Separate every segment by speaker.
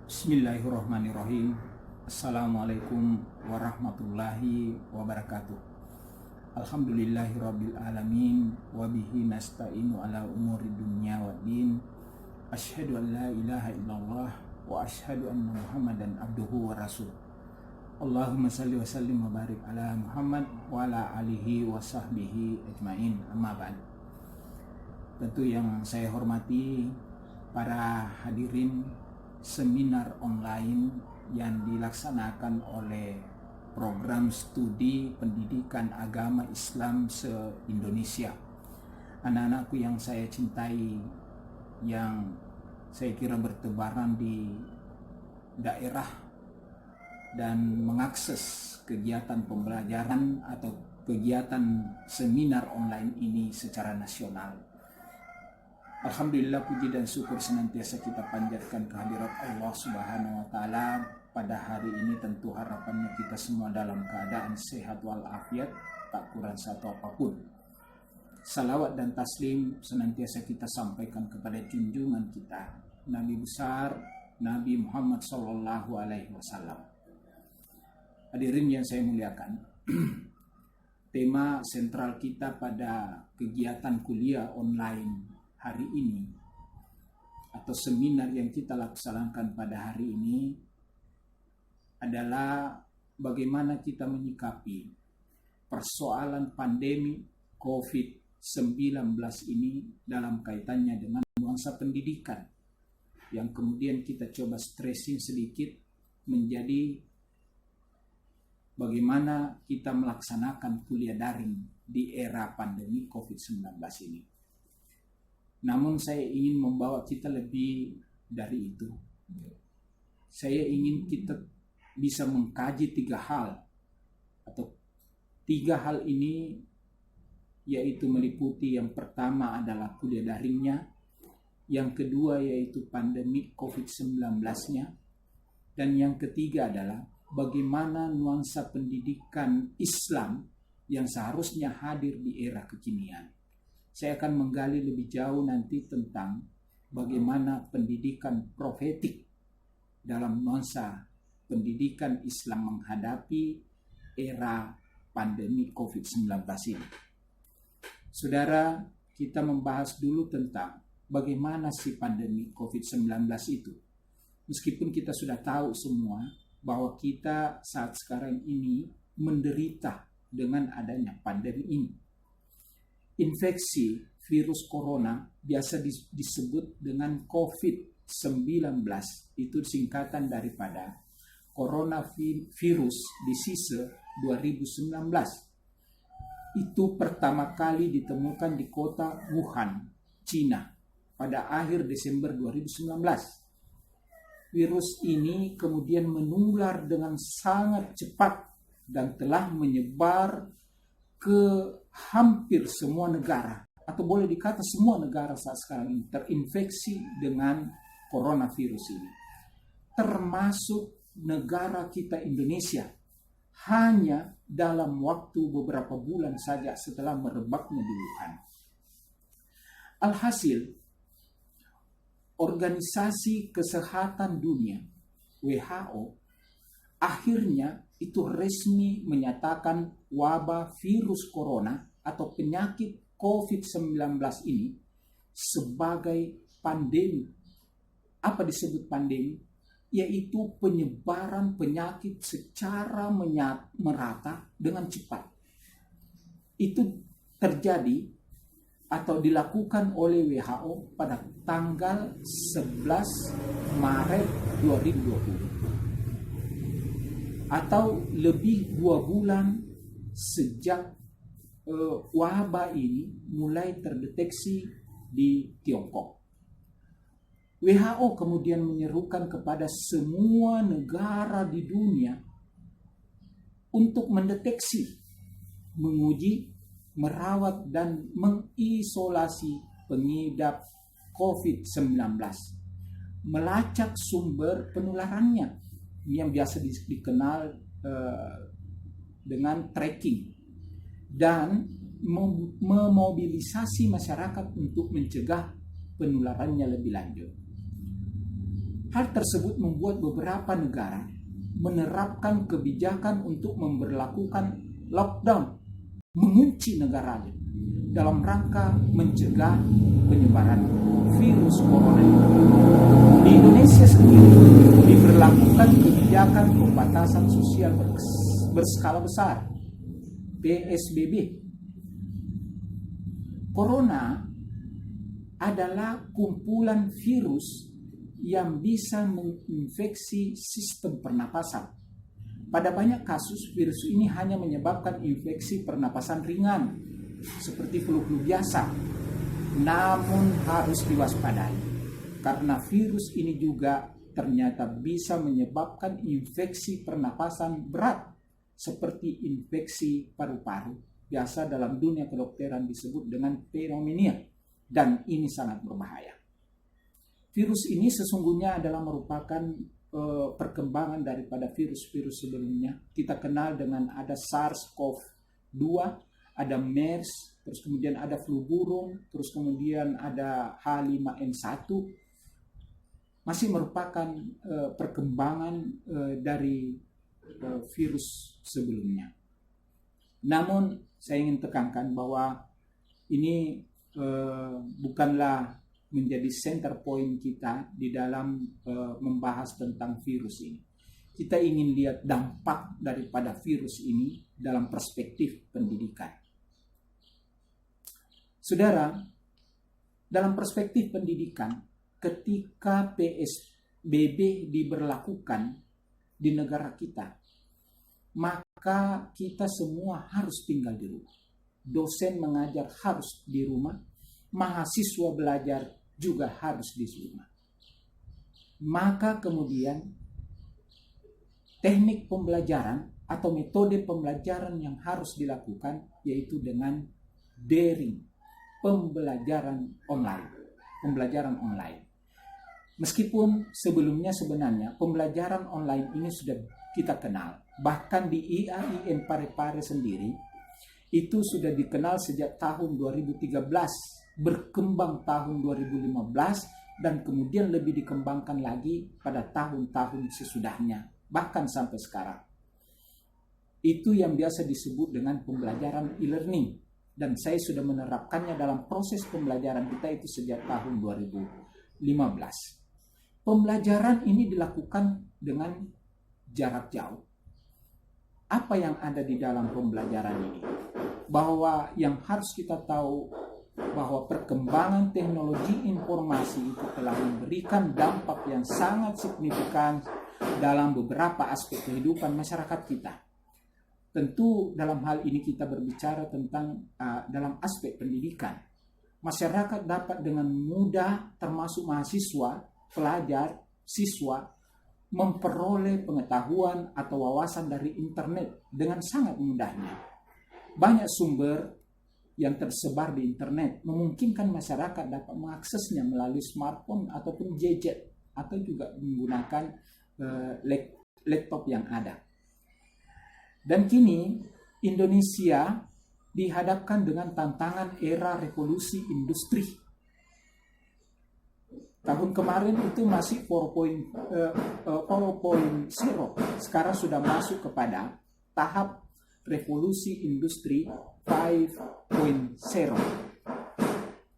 Speaker 1: Bismillahirrahmanirrahim. Assalamualaikum warahmatullahi wabarakatuh. Alhamdulillahirabbil alamin wa bihi nasta'inu ala umuri dunya waddin. Asyhadu an la ilaha illallah wa asyhadu anna Muhammadan abduhu wa rasul. Allahumma salli wa sallim wa barik ala Muhammad wa ala alihi wa sahbihi ajmain. Amma ba'd. Tentu yang saya hormati para hadirin seminar online yang dilaksanakan oleh program studi pendidikan agama Islam se-Indonesia. Anak-anakku yang saya cintai, yang saya kira bertebaran di daerah dan mengakses kegiatan pembelajaran atau kegiatan seminar online ini secara nasional. Alhamdulillah, puji dan syukur senantiasa kita panjatkan kehadirat Allah Subhanahu wa Ta'ala. Pada hari ini tentu harapannya kita semua dalam keadaan sehat walafiat, tak kurang satu apapun. Salawat dan taslim senantiasa kita sampaikan kepada junjungan kita, Nabi besar Nabi Muhammad Sallallahu Alaihi Wasallam. Hadirin yang saya muliakan, tema sentral kita pada kegiatan kuliah online hari ini atau seminar yang kita laksanakan pada hari ini adalah bagaimana kita menyikapi persoalan pandemi COVID-19 ini dalam kaitannya dengan nuansa pendidikan yang kemudian kita coba stressing sedikit menjadi bagaimana kita melaksanakan kuliah daring di era pandemi COVID-19 ini. Namun saya ingin membawa kita lebih dari itu. Saya ingin kita bisa mengkaji tiga hal ini, yaitu meliputi yang pertama adalah kuliah daringnya, yang kedua yaitu pandemi COVID-19-nya, dan yang ketiga adalah bagaimana nuansa pendidikan Islam yang seharusnya hadir di era kekinian. Saya akan menggali lebih jauh nanti tentang bagaimana pendidikan profetik dalam nuansa pendidikan Islam menghadapi era pandemi COVID-19 ini. Saudara, kita membahas dulu tentang bagaimana sih pandemi COVID-19 itu. Meskipun kita sudah tahu semua bahwa kita saat sekarang ini menderita dengan adanya pandemi ini. Infeksi virus corona biasa disebut dengan COVID-19, itu singkatan daripada coronavirus disease 2019. Itu pertama kali ditemukan di kota Wuhan, Cina pada akhir Desember 2019. Virus ini kemudian menular dengan sangat cepat dan telah menyebar ke hampir semua negara, atau boleh dikata semua negara saat sekarang ini terinfeksi dengan coronavirus ini, termasuk negara kita Indonesia, hanya dalam waktu beberapa bulan saja setelah merebaknya di Wuhan. Alhasil, Organisasi Kesehatan Dunia WHO akhirnya itu resmi menyatakan wabah virus corona atau penyakit COVID-19 ini sebagai pandemi. Apa disebut pandemi? Yaitu penyebaran penyakit secara merata dengan cepat. Itu terjadi atau dilakukan oleh WHO pada tanggal 11 Maret 2020. Atau lebih 2 bulan sejak wabah ini mulai terdeteksi di Tiongkok. WHO kemudian menyerukan kepada semua negara di dunia untuk mendeteksi, menguji, merawat, dan mengisolasi pengidap COVID-19, melacak sumber penularannya yang biasa dikenal dengan tracking, dan memobilisasi masyarakat untuk mencegah penularannya lebih lanjut. Hal tersebut membuat beberapa negara menerapkan kebijakan untuk memberlakukan lockdown, mengunci negaranya dalam rangka mencegah penyebaran virus corona. Di Indonesia sendiri diberlakukan kebijakan pembatasan sosial berskala besar, PSBB. Corona adalah kumpulan virus yang bisa menginfeksi sistem pernapasan. Pada banyak kasus, virus ini hanya menyebabkan infeksi pernapasan ringan, seperti flu-flu biasa. Namun harus diwaspadai, karena virus ini juga ternyata bisa menyebabkan infeksi pernapasan berat, seperti infeksi paru-paru. Biasa dalam dunia kedokteran disebut dengan pneumonia, dan ini sangat berbahaya. Virus ini sesungguhnya adalah merupakan perkembangan daripada virus-virus sebelumnya. Kita kenal dengan ada SARS-CoV-2, ada MERS, terus kemudian ada flu burung, terus kemudian ada H5N1. Masih merupakan perkembangan dari virus sebelumnya. Namun saya ingin tekankan bahwa ini bukanlah menjadi center point kita di dalam membahas tentang virus ini. Kita ingin lihat dampak daripada virus ini dalam perspektif pendidikan. Saudara, dalam perspektif pendidikan, ketika PSBB diberlakukan di negara kita, maka kita semua harus tinggal di rumah. Dosen mengajar harus di rumah, mahasiswa belajar juga harus di rumah. Maka kemudian teknik pembelajaran atau metode pembelajaran yang harus dilakukan yaitu dengan daring, pembelajaran online. Meskipun sebelumnya sebenarnya pembelajaran online ini sudah kita kenal, bahkan di IAIN Parepare sendiri itu sudah dikenal sejak tahun 2013, berkembang tahun 2015, dan kemudian lebih dikembangkan lagi pada tahun-tahun sesudahnya, bahkan sampai sekarang. Itu yang biasa disebut dengan pembelajaran e-learning, dan saya sudah menerapkannya dalam proses pembelajaran kita itu sejak tahun 2015. Pembelajaran ini dilakukan dengan jarak jauh. Apa yang ada di dalam pembelajaran ini? Bahwa yang harus kita tahu bahwa perkembangan teknologi informasi itu telah memberikan dampak yang sangat signifikan dalam beberapa aspek kehidupan masyarakat kita. Tentu dalam hal ini kita berbicara tentang dalam aspek pendidikan. Masyarakat dapat dengan mudah, termasuk mahasiswa, pelajar, siswa, memperoleh pengetahuan atau wawasan dari internet dengan sangat mudahnya. Banyak sumber yang tersebar di internet memungkinkan masyarakat dapat mengaksesnya melalui smartphone ataupun gadget, atau juga menggunakan laptop yang ada. Dan kini Indonesia dihadapkan dengan tantangan era revolusi industri. Tahun kemarin itu masih 4.0, sekarang sudah masuk kepada tahap revolusi industri 5.0.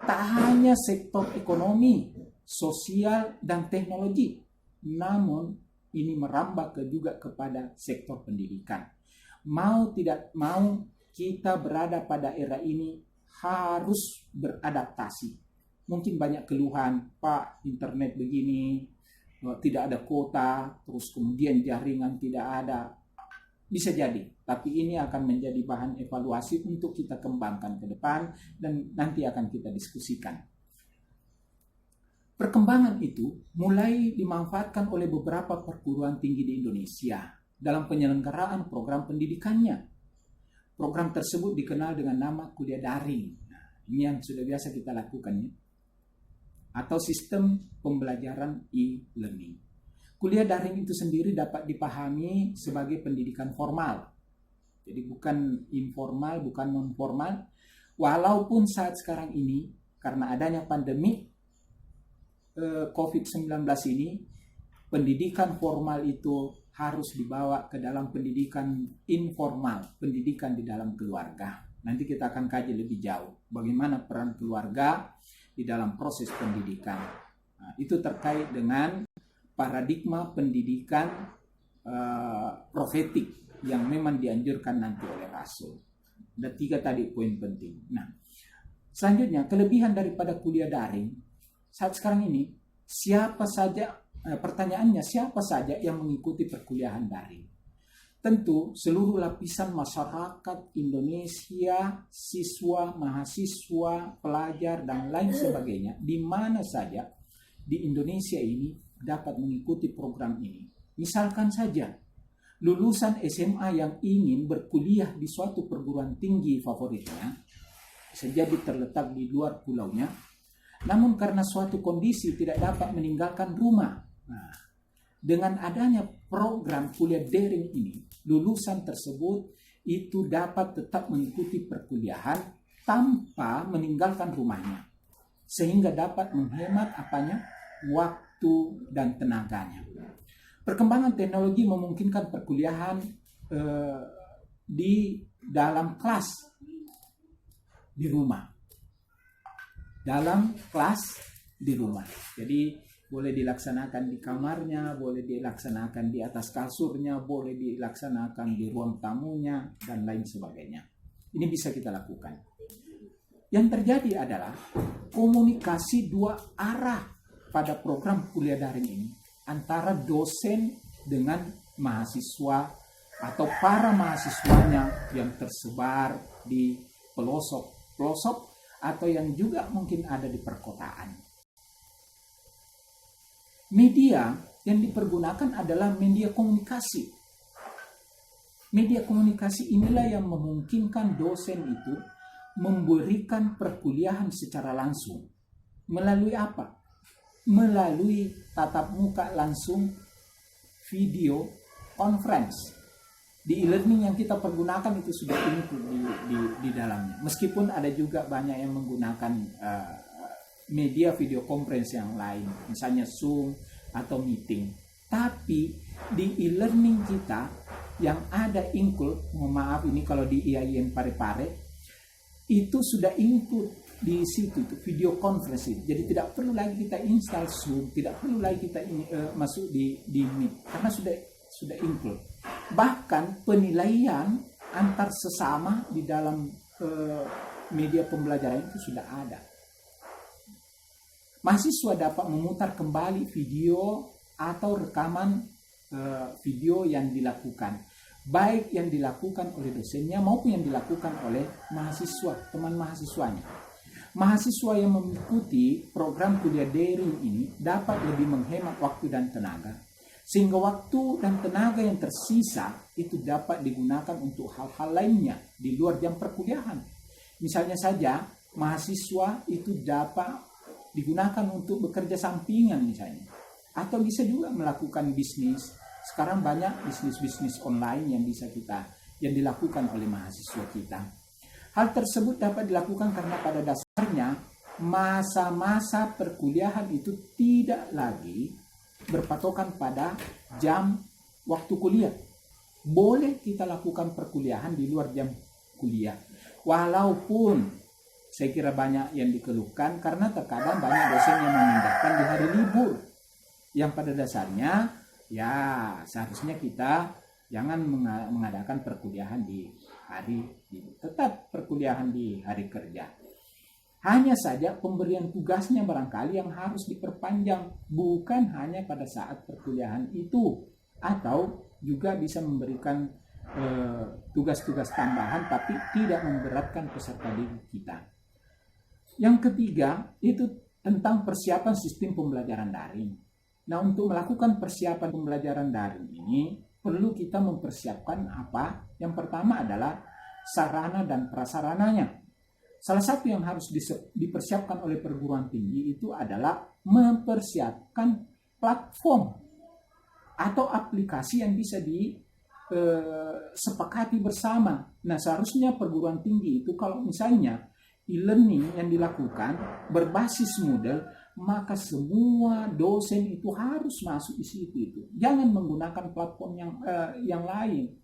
Speaker 1: Tak hanya sektor ekonomi, sosial, dan teknologi, namun ini merambah juga kepada sektor pendidikan. Mau tidak mau, kita berada pada era ini harus beradaptasi. Mungkin banyak keluhan, Pak, internet begini, tidak ada kuota, terus kemudian jaringan tidak ada. Bisa jadi, tapi ini akan menjadi bahan evaluasi untuk kita kembangkan ke depan dan nanti akan kita diskusikan. Perkembangan itu mulai dimanfaatkan oleh beberapa perguruan tinggi di Indonesia dalam penyelenggaraan program pendidikannya. Program tersebut dikenal dengan nama kuliah daring. Nah, ini yang sudah biasa kita lakukan ya. Atau sistem pembelajaran e-learning. Kuliah daring itu sendiri dapat dipahami sebagai pendidikan formal. Jadi bukan informal, bukan non-formal. Walaupun saat sekarang ini, karena adanya pandemi COVID-19 ini, pendidikan formal itu harus dibawa ke dalam pendidikan informal, pendidikan di dalam keluarga. Nanti kita akan kaji lebih jauh bagaimana peran keluarga di dalam proses pendidikan. Nah, itu terkait dengan paradigma pendidikan profetik yang memang dianjurkan nanti oleh Rasul. Ada 3 tadi poin penting. Nah, selanjutnya kelebihan daripada kuliah daring saat sekarang ini, siapa saja, pertanyaannya siapa saja yang mengikuti perkuliahan daring? Tentu seluruh lapisan masyarakat Indonesia, siswa, mahasiswa, pelajar, dan lain sebagainya, di mana saja di Indonesia ini dapat mengikuti program ini. Misalkan saja, lulusan SMA yang ingin berkuliah di suatu perguruan tinggi favoritnya, bisa jadi terletak di luar pulaunya, namun karena suatu kondisi tidak dapat meninggalkan rumah. Nah, dengan adanya program kuliah daring ini, lulusan tersebut itu dapat tetap mengikuti perkuliahan tanpa meninggalkan rumahnya, sehingga dapat menghemat waktu dan tenaganya. Perkembangan teknologi memungkinkan perkuliahan di dalam kelas di rumah. Dalam kelas di rumah. Jadi boleh dilaksanakan di kamarnya, boleh dilaksanakan di atas kasurnya, boleh dilaksanakan di ruang tamunya, dan lain sebagainya. Ini bisa kita lakukan. Yang terjadi adalah komunikasi 2 arah pada program kuliah daring ini, antara dosen dengan mahasiswa atau para mahasiswanya yang tersebar di pelosok-pelosok atau yang juga mungkin ada di perkotaan. Media yang dipergunakan adalah media komunikasi. Media komunikasi inilah yang memungkinkan dosen itu memberikan perkuliahan secara langsung. Melalui apa? Melalui tatap muka langsung, video conference. Di e-learning yang kita pergunakan itu sudah include di dalamnya. Meskipun ada juga banyak yang menggunakan media video conference yang lain, misalnya Zoom atau meeting. Tapi di e-learning kita yang ada include, mohon maaf ini kalau di IAIN Parepare, itu sudah include di situ itu video conference. Jadi tidak perlu lagi kita install Zoom, tidak perlu lagi kita masuk di Meet, karena sudah include. Bahkan penilaian antar sesama di dalam media pembelajaran itu sudah ada. Mahasiswa dapat memutar kembali video atau rekaman video yang dilakukan, baik yang dilakukan oleh dosennya maupun yang dilakukan oleh mahasiswa, teman mahasiswanya. Mahasiswa yang mengikuti program kuliah daring ini dapat lebih menghemat waktu dan tenaga, sehingga waktu dan tenaga yang tersisa itu dapat digunakan untuk hal-hal lainnya di luar jam perkuliahan. Misalnya saja, mahasiswa itu dapat digunakan untuk bekerja sampingan misalnya, atau bisa juga melakukan bisnis. Sekarang banyak bisnis-bisnis online yang dilakukan oleh mahasiswa kita. Hal tersebut dapat dilakukan karena pada dasarnya masa-masa perkuliahan itu tidak lagi berpatokan pada jam waktu kuliah. Boleh kita lakukan perkuliahan di luar jam kuliah. Walaupun saya kira banyak yang dikeluhkan karena terkadang banyak dosen yang memindahkan di hari libur. Yang pada dasarnya ya seharusnya kita jangan mengadakan perkuliahan di hari libur. Tetap perkuliahan di hari kerja. Hanya saja pemberian tugasnya barangkali yang harus diperpanjang, bukan hanya pada saat perkuliahan itu, atau juga bisa memberikan tugas-tugas tambahan tapi tidak memberatkan peserta didik kita. Yang ketiga itu tentang persiapan sistem pembelajaran daring. Nah, untuk melakukan persiapan pembelajaran daring ini perlu kita mempersiapkan apa? Yang pertama adalah sarana dan prasarananya. Salah satu yang harus dipersiapkan oleh perguruan tinggi itu adalah mempersiapkan platform atau aplikasi yang bisa disepakati bersama. Nah, seharusnya perguruan tinggi itu kalau misalnya e-learning yang dilakukan berbasis Moodle, maka semua dosen itu harus masuk di situ itu. Jangan menggunakan platform yang lain.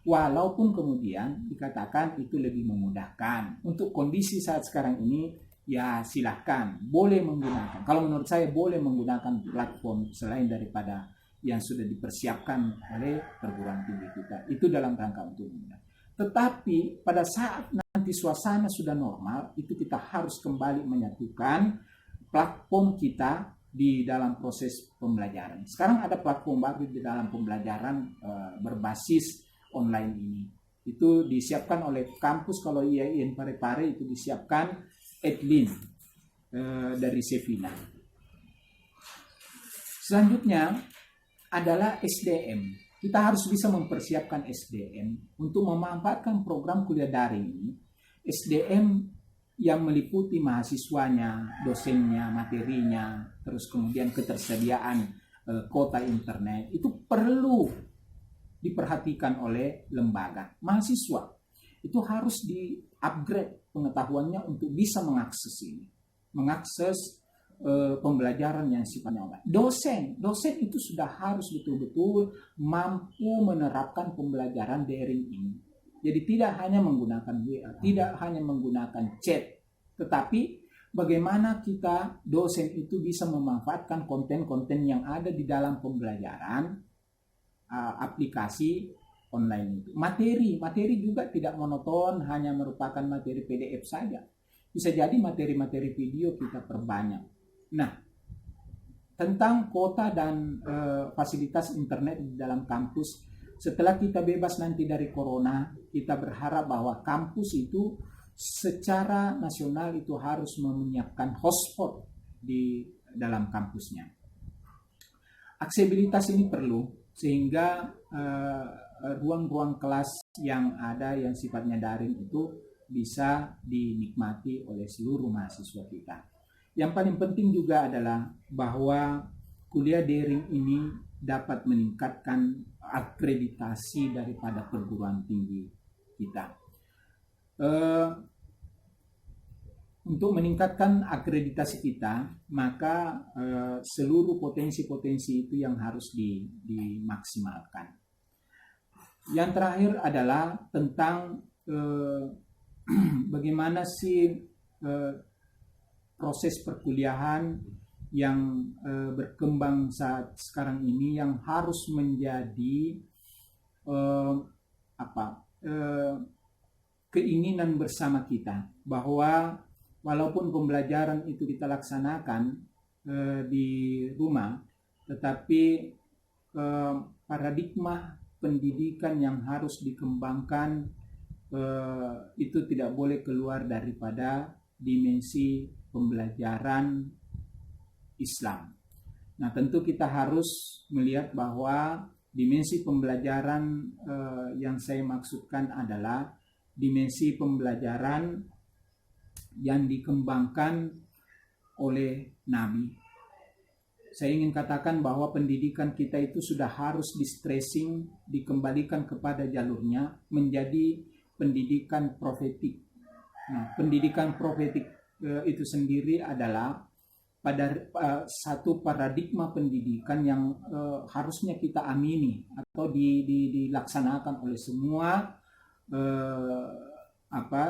Speaker 1: Walaupun kemudian dikatakan itu lebih memudahkan. Untuk kondisi saat sekarang ini, ya silahkan, boleh menggunakan. Kalau menurut saya boleh menggunakan platform selain daripada yang sudah dipersiapkan oleh perguruan tinggi kita. Itu dalam rangka untuk memudahkan. Tetapi pada saat nanti suasana sudah normal, itu kita harus kembali menyatukan platform kita di dalam proses pembelajaran. Sekarang ada platform baru di dalam pembelajaran berbasis online ini. Itu disiapkan oleh kampus, kalau IAIN Parepare itu disiapkan Edlin dari Sevina. Selanjutnya adalah SDM. Kita harus bisa mempersiapkan SDM untuk memanfaatkan program kuliah daring ini. SDM yang meliputi mahasiswanya, dosennya, materinya, terus kemudian ketersediaan kuota internet, itu perlu diperhatikan oleh lembaga. Mahasiswa itu harus di-upgrade pengetahuannya untuk bisa mengakses ini, mengakses pembelajaran yang sifatnya online. Dosen itu sudah harus betul-betul mampu menerapkan pembelajaran daring ini. Jadi tidak hanya menggunakan WA, tidak hanya menggunakan chat, tetapi bagaimana kita dosen itu bisa memanfaatkan konten-konten yang ada di dalam pembelajaran aplikasi online itu. Materi juga tidak monoton hanya merupakan materi PDF saja. Bisa jadi materi-materi video kita perbanyak. Nah, tentang kuota dan fasilitas internet di dalam kampus, setelah kita bebas nanti dari corona, kita berharap bahwa kampus itu secara nasional itu harus menyiapkan hotspot di dalam kampusnya. Aksesibilitas ini perlu, sehingga ruang-ruang kelas yang ada yang sifatnya daring itu bisa dinikmati oleh seluruh mahasiswa kita. Yang paling penting juga adalah bahwa kuliah daring ini dapat meningkatkan akreditasi daripada perguruan tinggi kita. Untuk meningkatkan akreditasi kita, maka seluruh potensi-potensi itu yang harus dimaksimalkan. Yang terakhir adalah tentang bagaimana sih proses perkuliahan yang berkembang saat sekarang ini, yang harus menjadi keinginan bersama kita, bahwa walaupun pembelajaran itu kita laksanakan di rumah, tetapi paradigma pendidikan yang harus dikembangkan itu tidak boleh keluar daripada dimensi pembelajaran Islam. Nah, tentu kita harus melihat bahwa dimensi pembelajaran yang saya maksudkan adalah dimensi pembelajaran yang dikembangkan oleh Nabi. Saya ingin katakan bahwa pendidikan kita itu sudah harus di-stressing, dikembalikan kepada jalurnya, menjadi pendidikan profetik. Nah, pendidikan profetik itu sendiri adalah pada satu paradigma pendidikan yang harusnya kita amini atau dilaksanakan oleh semua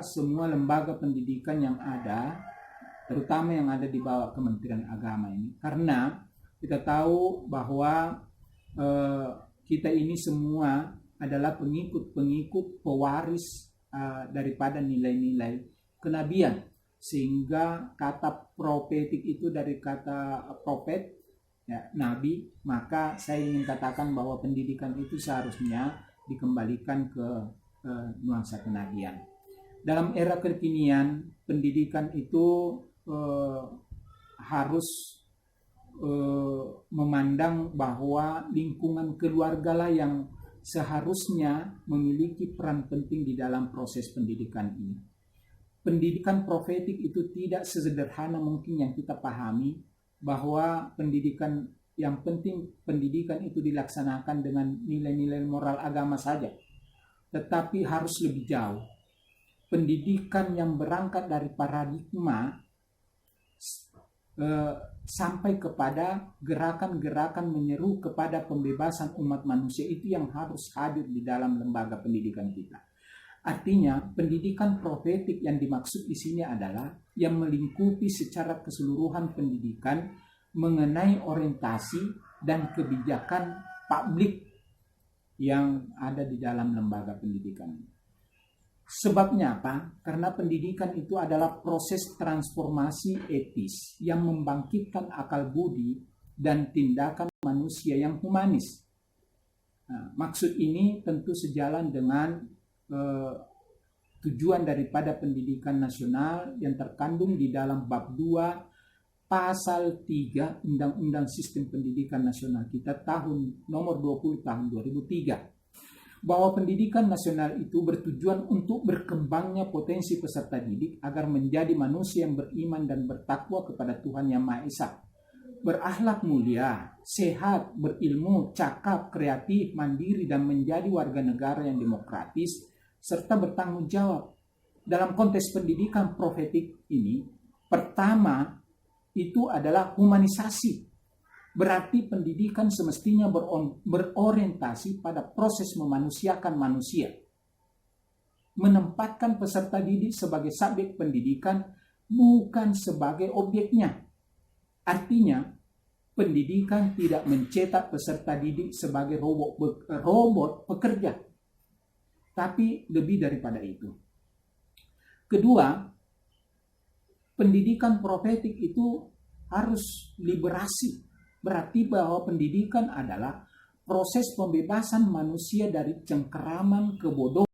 Speaker 1: semua lembaga pendidikan yang ada, terutama yang ada di bawah Kementerian Agama ini. Karena kita tahu bahwa kita ini semua adalah pengikut pewaris daripada nilai-nilai kenabian, sehingga kata profetik itu dari kata profet, ya, nabi. Maka saya ingin katakan bahwa pendidikan itu seharusnya dikembalikan ke nuansa kenabian. Dalam era kekinian, pendidikan itu harus memandang bahwa lingkungan keluarga lah yang seharusnya memiliki peran penting di dalam proses pendidikan ini. Pendidikan profetik itu tidak sesederhana mungkin yang kita pahami, bahwa pendidikan yang penting, pendidikan itu dilaksanakan dengan nilai-nilai moral agama saja, tetapi harus lebih jauh. Pendidikan yang berangkat dari paradigma sampai kepada gerakan-gerakan menyeru kepada pembebasan umat manusia, itu yang harus hadir di dalam lembaga pendidikan kita. Artinya, pendidikan profetik yang dimaksud di sini adalah yang melingkupi secara keseluruhan pendidikan mengenai orientasi dan kebijakan publik yang ada di dalam lembaga pendidikan. Sebabnya apa? Karena pendidikan itu adalah proses transformasi etis yang membangkitkan akal budi dan tindakan manusia yang humanis. Nah, maksud ini tentu sejalan dengan tujuan daripada pendidikan nasional yang terkandung di dalam bab 2 pasal 3 Undang-Undang Sistem Pendidikan Nasional kita tahun nomor 20 tahun 2003, bahwa pendidikan nasional itu bertujuan untuk berkembangnya potensi peserta didik agar menjadi manusia yang beriman dan bertakwa kepada Tuhan Yang Maha Esa, berakhlak mulia, sehat, berilmu, cakap, kreatif, mandiri, dan menjadi warga negara yang demokratis serta bertanggung jawab. Dalam konteks pendidikan profetik ini, pertama itu adalah humanisasi. Berarti pendidikan semestinya berorientasi pada proses memanusiakan manusia. Menempatkan peserta didik sebagai subjek pendidikan, bukan sebagai objeknya. Artinya, pendidikan tidak mencetak peserta didik sebagai robot pekerja, tapi lebih daripada itu. Kedua, pendidikan profetik itu harus liberasi. Berarti bahwa pendidikan adalah proses pembebasan manusia dari cengkeraman kebodohan